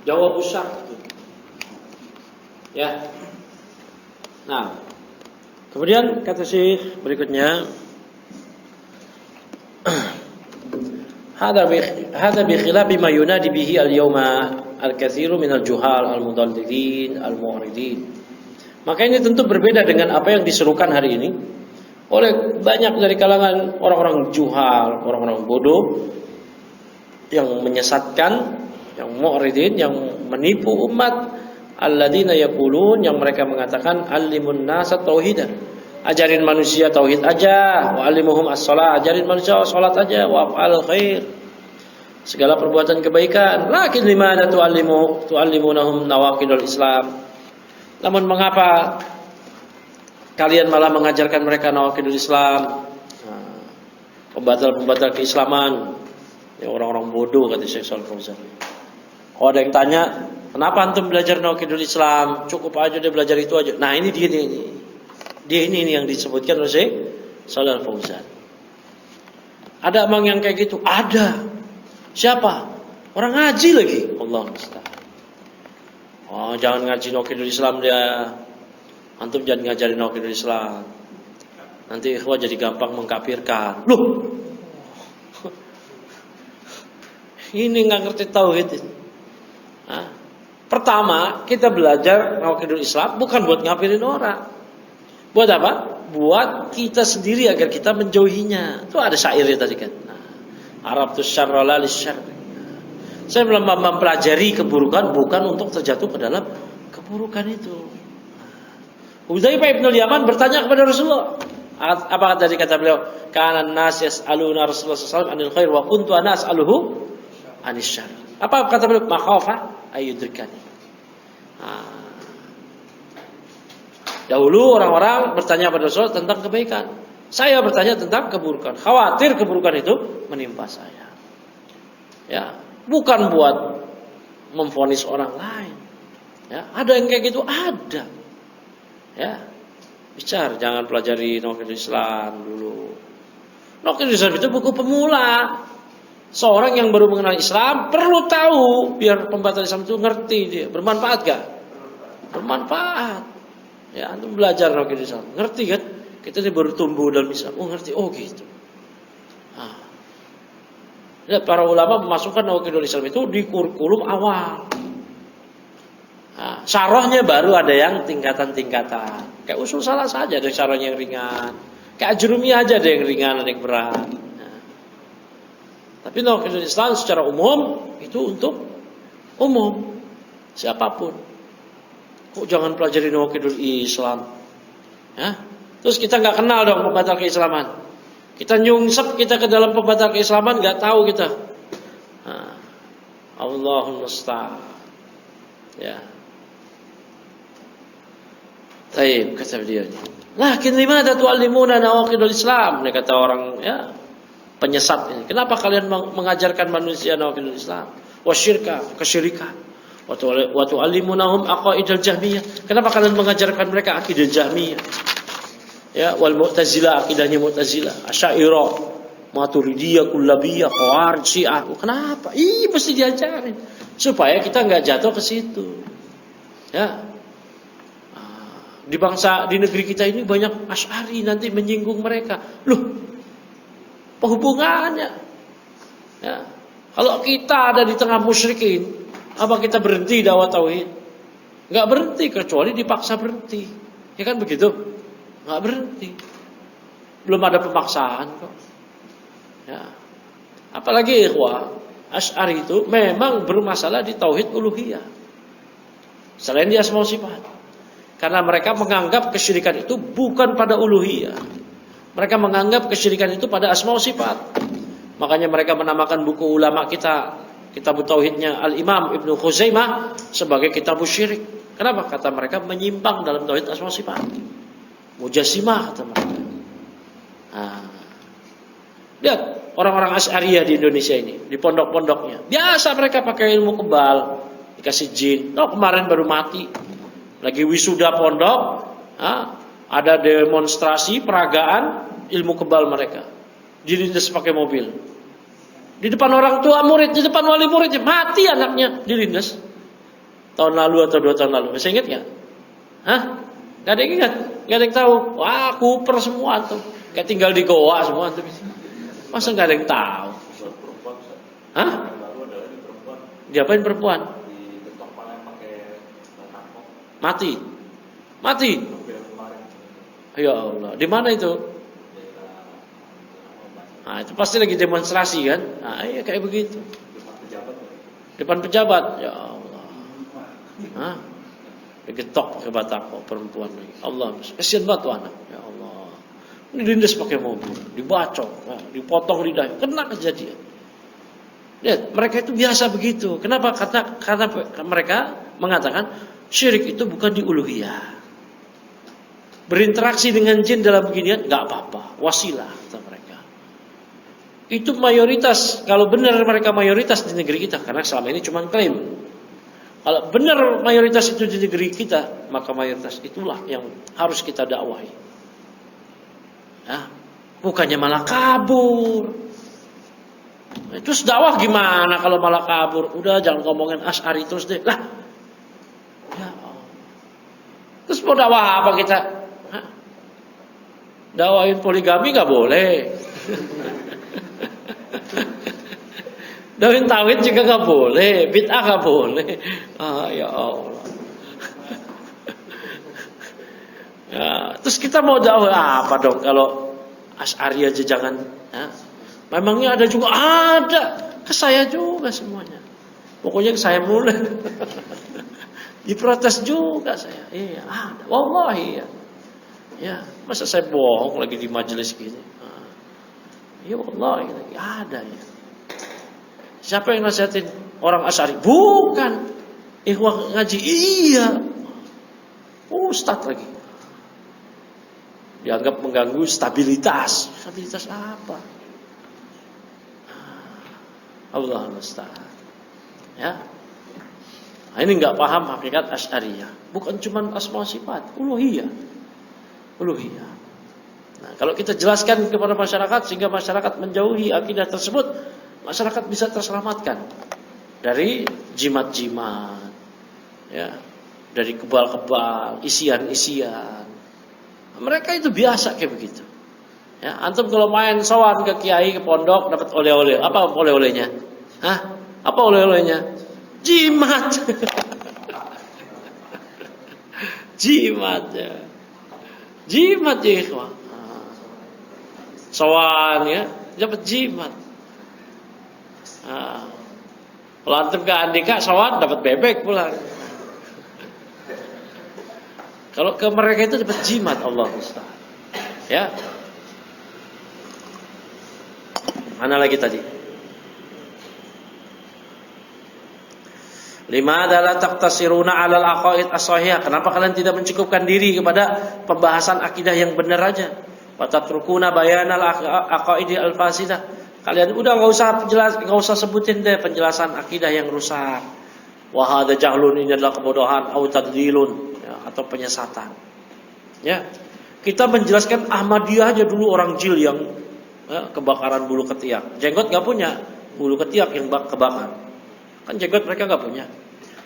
Jawab syart. Ya. Nah, kemudian kata Syekh berikutnya, hada bi khilafi ma yunadi bihi al-yawma al-katsiru min al-juhal al-mudallilin al-mu'ridin. Maka ini tentu berbeda dengan apa yang diserukan hari ini oleh banyak dari kalangan orang-orang juhal, orang-orang bodoh yang menyesatkan, yang mu'ridin, yang menipu umat, alladzina yaqulun, yang mereka mengatakan allimun nasa tauhidan, ajarin manusia tauhid aja, wa allimuhum as-shalah, ajarin manusia salat aja, wa af'al khair, segala perbuatan kebaikan. Lakin limadza tu'allimunahum nawaqidul Islam, namun mengapa kalian malah mengajarkan mereka nawaqidul Islam, pembatal-pembatal keislaman? Ya, orang-orang bodoh, kata Syekh Shalih Fauzan. Kalau ada yang tanya, kenapa antum belajar nawaqidul Islam? Cukup aja dia belajar itu aja. Nah, ini dia ini yang disebutkan oleh Syekh Shalih Fauzan. Ada emang yang kayak gitu? Ada. Siapa? Orang ngaji lagi. Allah musta'an. Oh, jangan ngaji nawaqidul Islam dia. Antum jangan ngajarin nawaqidul Islam. Nanti ikhwah jadi gampang mengkafirkan. Loh, ini nggak ngerti tauhid. Pertama, kita belajar nawaqidul Islam bukan buat ngafirin orang. Buat apa? Buat kita sendiri agar kita menjauhinya. Itu ada syairnya tadi kan. Arabtus syarra la lisyarr. Saya belum mempelajari keburukan bukan untuk terjatuh ke dalam keburukan itu. Hudzaifah bin Yaman bertanya kepada Rasulullah. Apa tadi kata beliau? Kana an-nas yas'aluna Rasulullah sallallahu alaihi wasallam anil khair wa kuntu ana as'aluhu anisyar. Apa kata beliau? Makhafa ayyudrikani. Dahulu orang-orang bertanya pada Rasul tentang kebaikan. Saya bertanya tentang keburukan. Khawatir keburukan itu menimpa saya. Ya, bukan buat memvonis orang lain. Ya, ada yang kayak gitu, ada. Ya. Bicara, jangan pelajari nawaqidul Islam dulu. Nawaqidul Islam itu buku pemula. Seorang yang baru mengenal Islam perlu tahu biar pembatal Islam itu ngerti dia. Bermanfaat gak? Bermanfaat. Ya, antum belajar nawaqidul Islam. Ngerti kan? Kita ini baru tumbuh dalam Islam. Oh, ngerti. Oh, gitu. Ya, para ulama memasukkan nawaqidul Islam itu di kurikulum awal. Syarahnya baru ada yang tingkatan-tingkatan. Kayak usul salah saja ada syarahnya yang ringan. Kayak ajrumiyah aja ada yang ringan, ada yang berat. Tapi nawaqidul Islam secara umum itu untuk umum, siapapun. Kok jangan pelajari nawaqidul Islam? Ya? Terus kita nggak kenal dong pembatal keislaman. Kita nyungsep kita ke dalam pembatal keislaman nggak tahu kita. Allahul musta'an. Ya. Taib, kata beliau. Lakin limadza tu'allimuna nawaqidul Islam? Ini kata orang ya penyesat ini. Kenapa kalian mengajarkan manusia nawaqidul Islam? Wasyirka, kesyirikan. Wa tu'allimunahum aqaidal jahmiyah. Kenapa kalian mengajarkan mereka akidah jahmiyah? Ya, wal mu'tazilah, akidahnya mu'tazilah, asy'ariyah, maturidiyah, kullabiyah, khawarij, syiah. Kenapa? Mesti diajarin supaya kita enggak jatuh ke situ. Ya. Di negeri kita ini banyak Asy'ari, nanti menyinggung mereka. Loh, apa hubungannya? Ya. Kalau kita ada di tengah musyrikin, apa kita berhenti dakwah tauhid? Enggak berhenti kecuali dipaksa berhenti. Ya kan begitu? Enggak berhenti. Belum ada pemaksaan kok. Ya. Apalagi ikhwah, Asy'ari itu memang bermasalah di tauhid uluhiyah. Selain di asma wa sifat. Karena mereka menganggap kesyirikan itu bukan pada uluhiyah. Mereka menganggap kesyirikan itu pada asma wa sifat. Makanya mereka menamakan buku ulama kita, kitab tauhidnya Al-Imam Ibnu Khuzaimah sebagai kitab syirik. Kenapa? Kata mereka menyimpang dalam tauhid asma wa sifat. Mujassimah kata mereka. Lihat orang-orang Asy'ariyah di Indonesia ini, di pondok-pondoknya. Biasa mereka pakai ilmu kebal, dikasih jin. Kemarin baru mati. Lagi wisuda pondok, ada demonstrasi peragaan ilmu kebal mereka. Dilindas pakai mobil. Di depan orang tua murid, di depan wali muridnya, mati anaknya dilindas. Tahun lalu atau 2 tahun lalu, masih ingat nggak? Gak ada yang ingat, gak ada yang tahu. Wah, kuper semua tuh, kayak tinggal di goa semua tuh. Masa gak ada yang tahu? Diapain perempuan? Mati. Ya Allah, di mana itu? Itu pasti lagi demonstrasi kan? Iya kayak begitu. Depan pejabat. Ya Allah. Digetok pakai batako perempuan lagi. Allah, kasihan banget tuh anak. Ya Allah. Ini dilindas pakai mobil, dibacok, dipotong lidahnya, kena kejadian. Lihat, mereka itu biasa begitu. Kenapa? Karena mereka mengatakan syirik itu bukan di uluhiyah. Berinteraksi dengan jin dalam beginian nggak apa-apa, wasilah kata mereka. Itu mayoritas, kalau benar mereka mayoritas di negeri kita, karena selama ini cuma klaim. Kalau benar mayoritas itu di negeri kita, maka mayoritas itulah yang harus kita dakwahi. Bukannya malah kabur. Terus dakwah gimana kalau malah kabur? Udah jangan ngomongin Asy'ari terus deh. Lah. Ya Allah. Terus mau dakwah apa kita? Dakwahin poligami gak boleh. Dakwahin tauhid juga gak boleh. Bid'ah gak boleh. Ya Allah. Terus kita mau dakwah apa dong kalau Asy'ari aja jangan. Memangnya ada juga? Ada. Ke saya juga semuanya. Pokoknya ke saya mulai. Diprotes juga saya. Iya, ada. Wallahi ya. Ya, masa saya bohong lagi di majelis gini? Ya wallahi lagi ada ya. Siapa yang nasihatin orang Asy'ari? Bukan. Ikhwah ngaji. Iya. Ustaz lagi. Dianggap mengganggu stabilitas. Stabilitas apa? Allah musta'an. Ya. Nah, ini enggak paham hakikat Asy'ariyah. Bukan cuma asma sifat, uluhiyah. Nah, kalau kita jelaskan kepada masyarakat sehingga masyarakat menjauhi akidah tersebut, masyarakat bisa terselamatkan dari jimat-jimat, ya, dari kebal-kebal, isian-isian. Mereka itu biasa kayak begitu. Ya, antum kalau main sowan ke kiai ke pondok dapat oleh-oleh, apa oleh-olehnya? Apa oleh-olehnya? Jimat. Jimat ya. Jimat ya ikhwah. Sowan ya, dapat jimat. Kalau antum ke Andika sowan dapat bebek pulang. Kalau ke mereka itu dapat jimat, Allah Ustaz. Ya. Mana lagi tadi? Lima adalah taqtasiruna 'alal aqaid as-shahihah. Kenapa kalian tidak mencukupkan diri kepada pembahasan akidah yang benar aja? Wa tatrukuna bayanal aqaidi al-fasidah. Kalian udah enggak usah sebutin deh penjelasan akidah yang rusak. Wa hadza jahlun, ini adalah kebodohan, au tadlilun, ya, atau penyesatan. Ya. Kita menjelaskan Ahmadiyah aja dulu orang jil yang kebakaran bulu ketiak. Jenggot enggak punya, bulu ketiak yang kebakar. Kan jenggot mereka enggak punya.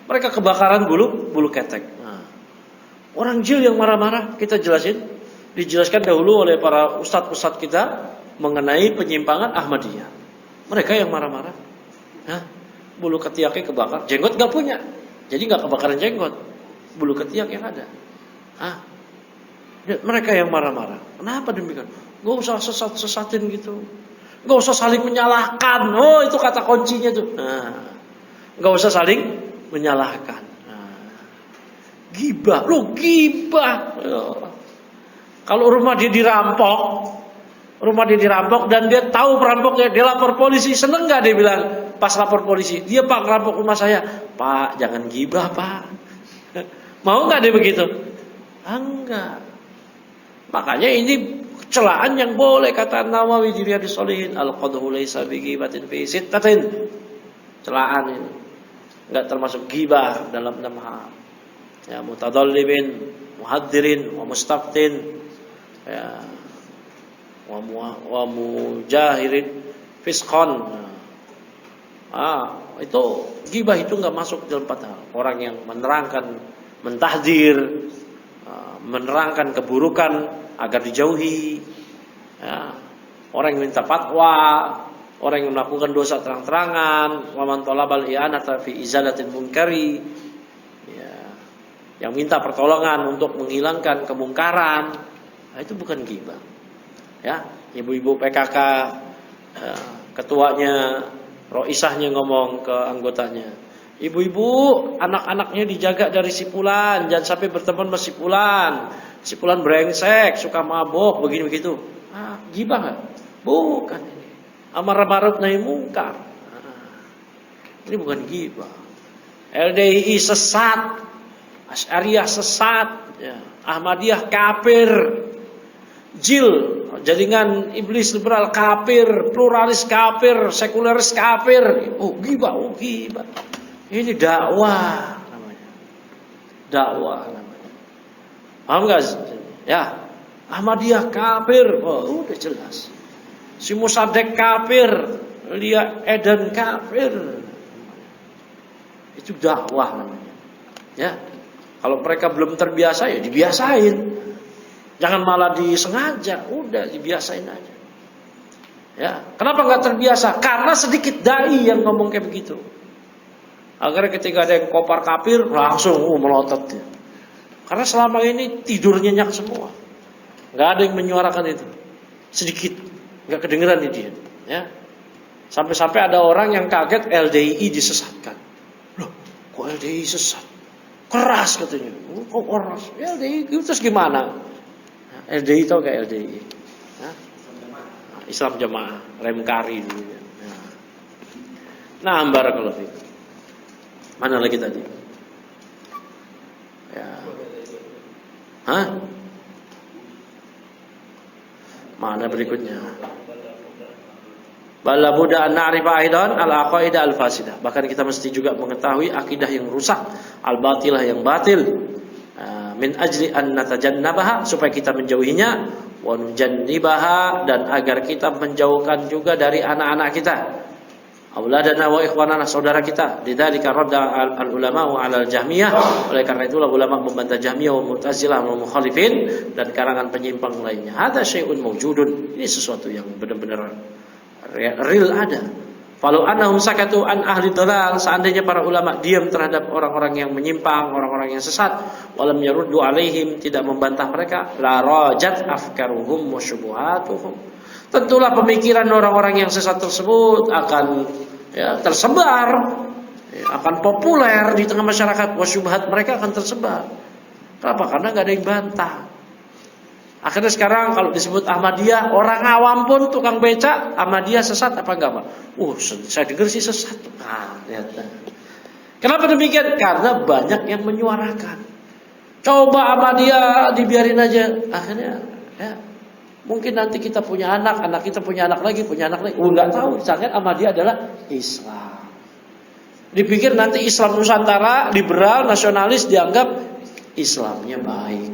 Mereka kebakaran bulu ketek. Nah, orang jil yang marah-marah kita dijelaskan dahulu oleh para ustadz-ustadz kita mengenai penyimpangan Ahmadiyah. Mereka yang marah-marah. Bulu ketiaknya kebakar, jenggot enggak punya. Jadi enggak kebakaran jenggot, bulu ketiak yang ada. Mereka yang marah-marah. Kenapa demikian? Gak usah sesatin gitu. Nggak usah saling menyalahkan. Oh, itu kata kuncinya tuh. Nah, nggak usah saling menyalahkan. Nah, gibah, lu gibah. Kalau rumah dia dirampok dan dia tahu perampoknya, dia lapor polisi. Seneng nggak dia bilang pas lapor polisi? Dia, Pak, ngerampok rumah saya. Pak, jangan gibah, Pak. Mau nggak dia begitu? Enggak. Makanya ini celaan yang boleh, kata Nawawi di Riyadhus Shalihin, al-qadhu laisa bi ghibatin fi sittatin. Celaan ini enggak termasuk ghibah dalam 6 hal. Ya, mutadallibin, muhaddirin, wa mustaftin, ya, wa mujahirin fisqan. Itu ghibah itu enggak masuk dalam 4 hal. Orang yang menerangkan, mentahdir, menerangkan keburukan agar dijauhi, ya. Orang yang minta fatwa, orang yang melakukan dosa terang-terangan, wa man talabal i'anata fi izalatil munkari, ya, yang minta pertolongan untuk menghilangkan kemungkaran, nah, itu bukan ghibah. Ya, ibu-ibu PKK, ya, ketuanya, roisahnya ngomong ke anggotanya, ibu-ibu, anak-anaknya dijaga dari si fulan, jangan sampai berteman sama si fulan. Si fulan brengsek, suka mabok, begini begitu. Ghibah enggak? Bukan ini. Amar ma'ruf nahi munkar. Ini bukan ghibah. LDI sesat, Asy'ariyah sesat, ya. Ahmadiyah kafir, Jil, jaringan iblis liberal kafir, pluralis kafir, sekuleris kafir. Ghibah, ghibah. Ini dakwah namanya. Dakwah namanya. Paham gak? Ya, Ahmadiyah kafir. Udah jelas. Si Musaddiq kafir, Lia Eden kafir. Itu dakwah namanya. Ya. Kalau mereka belum terbiasa, ya dibiasain. Jangan malah disengaja, udah dibiasain aja. Ya, kenapa nggak terbiasa? Karena sedikit dai yang ngomong kayak begitu. Akhirnya ketika ada yang kopar kafir, langsung melotot dia. Karena selama ini tidur nyenyak semua, nggak ada yang menyuarakan itu. Sedikit, nggak kedengeran di dia. Ya, sampai-sampai ada orang yang kaget LDI disesatkan. Loh, kok LDI sesat? Keras katanya. Kok keras? LDI terus gimana? LDI tau gak LDI? Islam Jamaah, Remkari dulu. Nah, barakallahu fiik. Mana lagi tadi? Ya. Mana berikutnya? Bala buddha an na'rifa aidan al-aqaidah al-fasidah. Bahkan kita mesti juga mengetahui akidah yang rusak, al-batilah yang batil. Min ajli an natajannabaha, supaya kita menjauhinya, wa nujannibaha, dan agar kita menjauhkan juga dari anak-anak kita, auladana wa ikhwanana, saudara kita. Lidzalika radda al-ulama wa 'ala al-Jahmiyah. Oleh karena itulah ulama membantah Jahmiyah wa Mu'tazilah wa mukhalifin dan karangan penyimpang lainnya. Hadza syai'un mawjudun. Ini sesuatu yang benar-benar real ada. Falau annahum sakatu an ahli dhalal, seandainya para ulama diam terhadap orang-orang yang menyimpang, orang-orang yang sesat, walam yaruddu alaihim, tidak membantah mereka, la rajat afkaruhum wa syubuhatuhum. Tentulah pemikiran orang-orang yang sesat tersebut akan tersebar, akan populer di tengah masyarakat, wa syubhat, mereka akan tersebar. Kenapa? Karena enggak ada yang bantah. Akhirnya sekarang kalau disebut Ahmadiyah, orang awam pun tukang becak, Ahmadiyah sesat apa enggak, Pak? Saya dengar sih sesat. Kenapa demikian? Karena banyak yang menyuarakan. Coba Ahmadiyah dibiarin aja. Akhirnya mungkin nanti kita punya anak kita punya anak lagi, enggak tahu. Misalkan Ahmadiyah adalah Islam. Dipikir nanti Islam Nusantara, liberal, nasionalis dianggap Islamnya baik.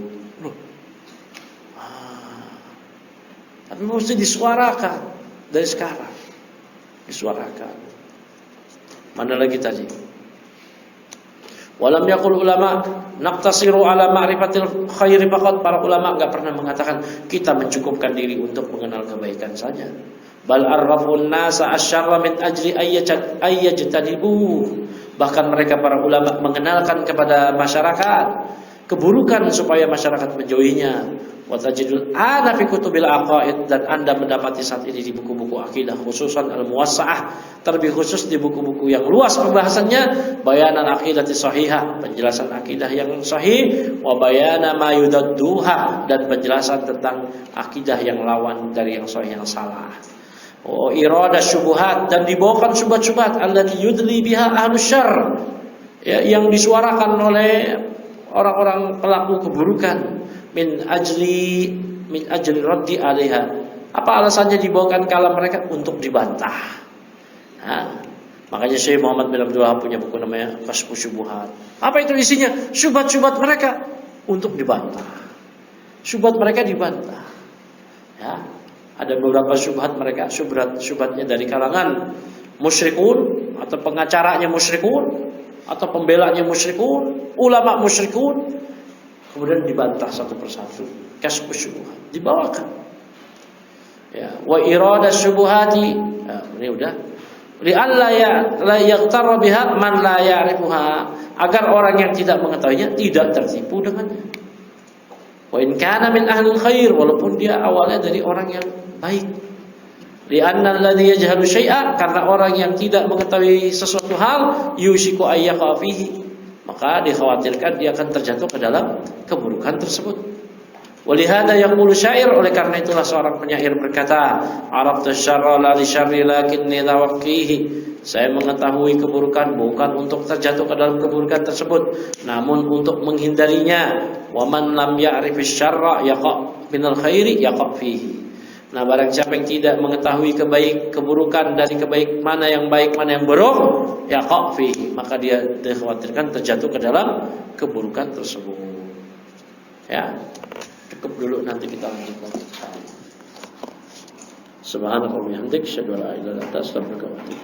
Tapi mesti disuarakan dari sekarang. Disuarakan. Mana lagi tadi? Walam yaqul ulama naqtasiru ala ma'rifatil khairi faqat. Para ulama enggak pernah mengatakan kita mencukupkan diri untuk mengenal kebaikan saja. Bal arrafun nasa asyarra min ajli ayyajtanibu. Bahkan mereka para ulama mengenalkan kepada masyarakat keburukan supaya masyarakat menjauhinya. Wa tajidul ana fi kutubil aqaid, dan Anda mendapati saat ini di buku-buku akidah, khususan al-muwassa'ah, terlebih khusus di buku-buku yang luas pembahasannya, bayanan aqidati shahihah, penjelasan akidah yang sahih, wa bayana ma yudadduha, dan penjelasan tentang akidah yang lawan dari yang sahih, yang salah. Oh, irada syubhat, dan dibawakan syubhat-syubhat allati yudli biha ahlus syarr, ya, yang disuarakan oleh orang-orang pelaku keburukan, min ajli raddi alaiha. Apa alasannya dibawakan kalam mereka? Untuk dibantah. Nah, makanya Syekh Muhammad bin Abdul Wahab punya buku namanya Kasyfus Syubhat. Apa itu isinya? Syubhat-syubhat mereka untuk dibantah. Syubhat mereka dibantah. Ya, ada beberapa syubhat mereka, syubhatnya dari kalangan musyrikun, atau pengacaranya musyrikun, atau pembelanya musyrikun, ulama musyrikun, kemudian dibantah satu persatu. Kasyfus Syubhat dibawakan. Ya, wa irada syubhati. Ya, ini udah. Li alla la yaqtar biha man la ya'rifuha, agar orang yang tidak mengetahuinya tidak tertipu dengannya. Wa in kana min ahlil khair, walaupun dia awalnya dari orang yang baik. Li anna alladhi yajhalu syai'a, karena orang yang tidak mengetahui sesuatu hal, yushiku ayyaqa fihi, maka dikhawatirkan dia akan terjatuh ke dalam keburukan tersebut. Walihada yaqulu syair, oleh karena itulah seorang penyair berkata, araftu syarra la li syarri lakinni tawaqqihi, saya mengetahui keburukan bukan untuk terjatuh ke dalam keburukan tersebut, namun untuk menghindarinya. Wa man lam ya'rifis syarra yaqa minal khairi yaqa fihi. Nah, barang siapa yang tidak mengetahui keburukan dari mana yang baik, mana yang buruk, yaqa fihi, maka dia dikhawatirkan terjatuh ke dalam keburukan tersebut. Ya, cukup dulu, nanti kita lanjutkan. Subhanallah wa bihamdihi, asyhadu an la ilaha illa anta, astaghfiruka wa atubu ilaik.